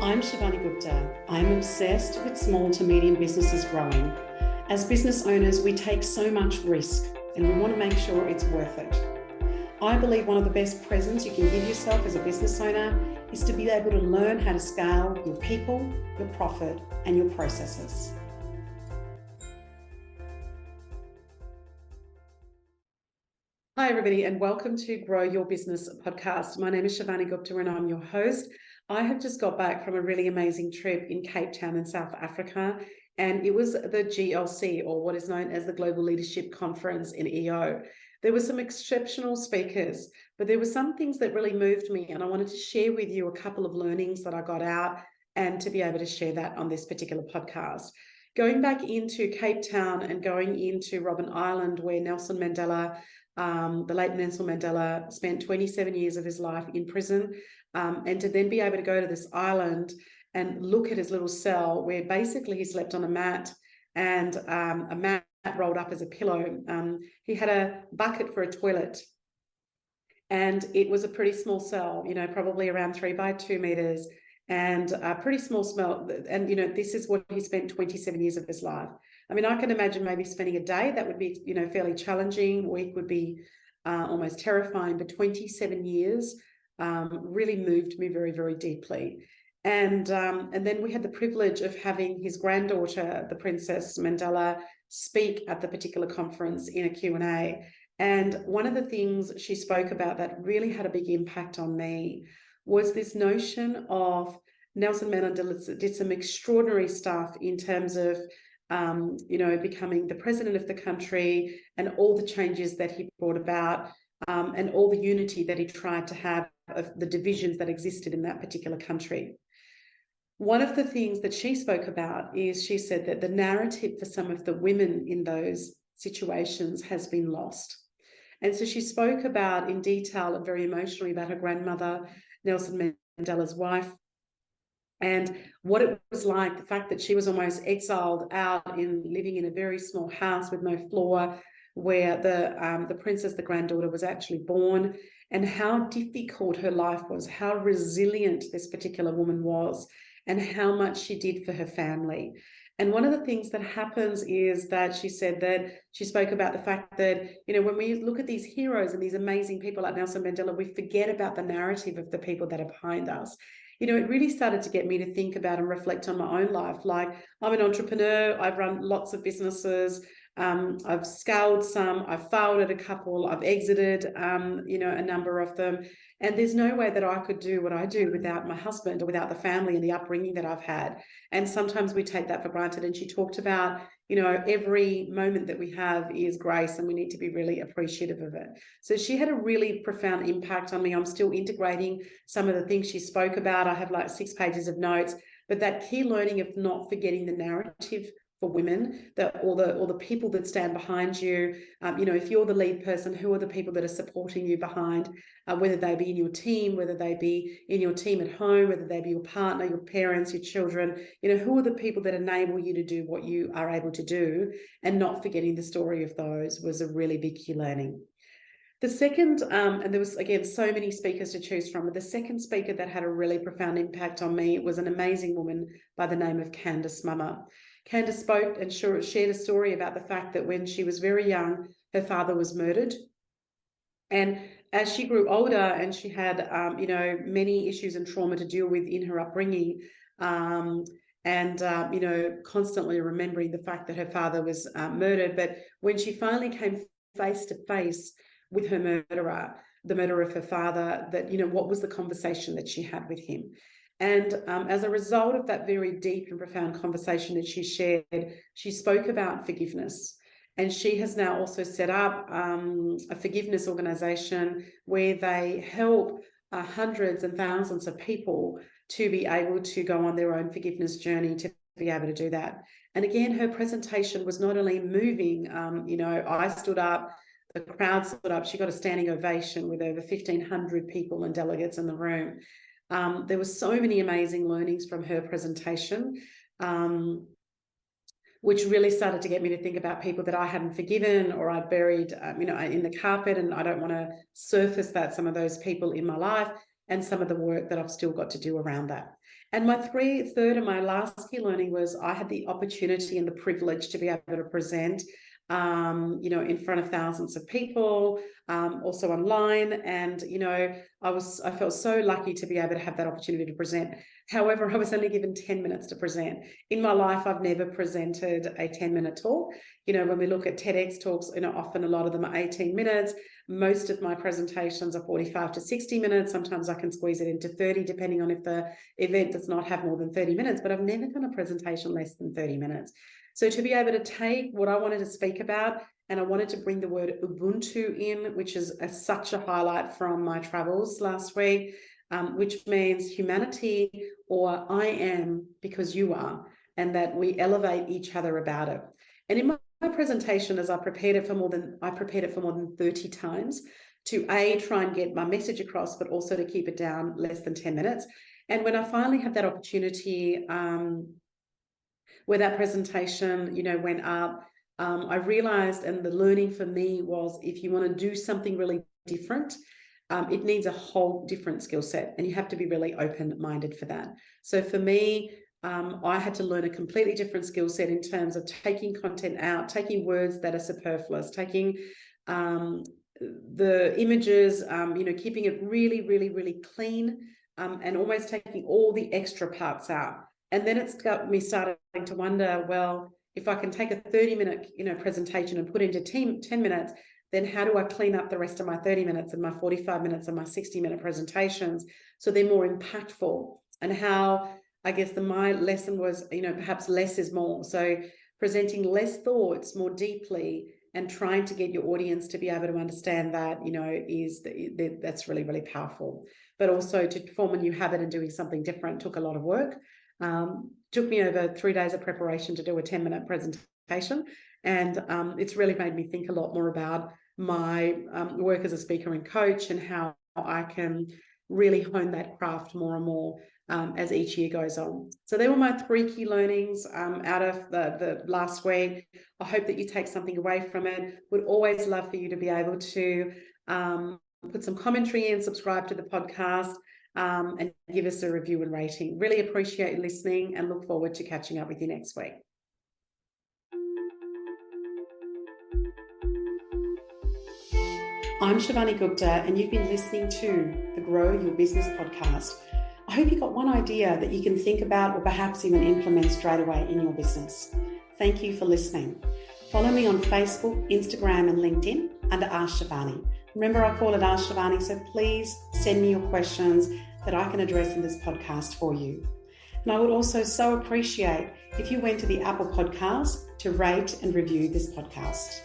I'm Shivani Gupta. I'm obsessed with small to medium businesses growing. As business owners, we take so much risk and we want to make sure it's worth it. I believe one of the best presents you can give yourself as a business owner is to be able to learn how to scale your people, your profit, and your processes. Hi, everybody, and welcome to Grow Your Business podcast. My name is Shivani Gupta, and I'm your host. I have just got back from a really amazing trip in Cape Town in South Africa, and it was the GLC, or what is known as the Global Leadership Conference in EO. There were some exceptional speakers, but there were some things that really moved me, and I wanted to share with you a couple of learnings that I got out and to be able to share that on this particular podcast. Going back into Cape Town and going into Robben Island, where Nelson Mandela, the late Nelson Mandela, spent 27 years of his life in prison, and to then be able to go to this island and look at his little cell where basically he slept on a mat and a mat rolled up as a pillow. He had a bucket for a toilet, and it was a pretty small cell, probably around 3 by 2 meters, and a pretty small smell. And, this is what he spent 27 years of his life. I mean, I can imagine maybe spending a day that would be, fairly challenging. A week would be almost terrifying, but 27 years really moved me very, very deeply. And then we had the privilege of having his granddaughter, the Princess Mandela, speak at the particular conference in a Q&A. And one of the things she spoke about that really had a big impact on me was this notion of Nelson Mandela did some extraordinary stuff in terms of becoming the president of the country and all the changes that he brought about, and all the unity that he tried to have of the divisions that existed in that particular country. One of the things that she spoke about is she said that the narrative for some of the women in those situations has been lost. And so she spoke about in detail and very emotionally about her grandmother, Nelson Mandela's wife, and what it was like, the fact that she was almost exiled out in living in a very small house with no floor, where the princess, the granddaughter, was actually born, and how difficult her life was, how resilient this particular woman was, and how much she did for her family. And one of the things that happens is that she said that she spoke about the fact that, when we look at these heroes and these amazing people like Nelson Mandela, we forget about the narrative of the people that are behind us. It really started to get me to think about and reflect on my own life. Like, I'm an entrepreneur, I've run lots of businesses, I've scaled some, I've failed at a couple, I've exited, a number of them. And there's no way that I could do what I do without my husband or without the family and the upbringing that I've had. And sometimes we take that for granted. And she talked about, every moment that we have is grace, and we need to be really appreciative of it. So she had a really profound impact on me. I'm still integrating some of the things she spoke about. I have like 6 pages of notes, but that key learning of not forgetting the narrative for women, or the people that stand behind you. If you're the lead person, who are the people that are supporting you behind, whether they be in your team, whether they be in your team at home, whether they be your partner, your parents, your children, who are the people that enable you to do what you are able to do, and not forgetting the story of those was a really big key learning. The second, and there was, again, so many speakers to choose from, but the second speaker that had a really profound impact on me was an amazing woman by the name of Candace Mama. Candace spoke and shared a story about the fact that when she was very young, her father was murdered. And as she grew older and she had, many issues and trauma to deal with in her upbringing, constantly remembering the fact that her father was murdered. But when she finally came face to face with her murderer, the murderer of her father, that, what was the conversation that she had with him? And as a result of that very deep and profound conversation that she shared, she spoke about forgiveness. And she has now also set up a forgiveness organization where they help hundreds and thousands of people to be able to go on their own forgiveness journey, to be able to do that. And again, her presentation was not only moving, I stood up, the crowd stood up, she got a standing ovation with over 1,500 people and delegates in the room. There were so many amazing learnings from her presentation, which really started to get me to think about people that I hadn't forgiven or I'd buried, in the carpet, and I don't want to surface some of those people in my life. and some of the work that I've still got to do around that. And my third and my last key learning was I had the opportunity and the privilege to be able to present, in front of thousands of people, also online. And, I felt so lucky to be able to have that opportunity to present. However, I was only given 10 minutes to present. In my life, I've never presented a 10-minute talk. When we look at TEDx talks, often a lot of them are 18 minutes. Most of my presentations are 45 to 60 minutes. Sometimes I can squeeze it into 30, depending on if the event does not have more than 30 minutes, but I've never done a presentation less than 30 minutes. So to be able to take what I wanted to speak about, and I wanted to bring the word Ubuntu in, which is such a highlight from my travels last week, which means humanity, or I am because you are, and that we elevate each other about it. And in my presentation, as I prepared it for more than 30 times to try and get my message across, but also to keep it down less than 10 minutes. And when I finally had that opportunity, where that presentation, went up, I realized, and the learning for me was, if you want to do something really different, it needs a whole different skill set, and you have to be really open-minded for that. So for me, I had to learn a completely different skill set in terms of taking content out, taking words that are superfluous, taking the images, keeping it really, really, really clean, and almost taking all the extra parts out. And then it's got me starting to wonder, well, if I can take a 30-minute, presentation and put into 10 minutes, then how do I clean up the rest of my 30 minutes and my 45 minutes and my 60-minute presentations so they're more impactful? And how, I guess, my lesson was, perhaps less is more. So presenting less thoughts more deeply and trying to get your audience to be able to understand that, that's really, really powerful. But also to form a new habit and doing something different took a lot of work. Took me over 3 days of preparation to do a 10-minute presentation. And it's really made me think a lot more about my work as a speaker and coach, and how I can really hone that craft more and more as each year goes on. So they were my 3 key learnings out of the last week. I hope that you take something away from it. Would always love for you to be able to put some commentary in, subscribe to the podcast, and give us a review and rating. Really appreciate you listening, and look forward to catching up with you next week. I'm Shivani Gupta, and you've been listening to the Grow Your Business podcast. I hope you got one idea that you can think about, or perhaps even implement straight away in your business. Thank you for listening. Follow me on Facebook, Instagram, and LinkedIn under Ask Shivani. Remember, I call it Ask Shivani, so please send me your questions that I can address in this podcast for you. And I would also so appreciate if you went to the Apple Podcast to rate and review this podcast.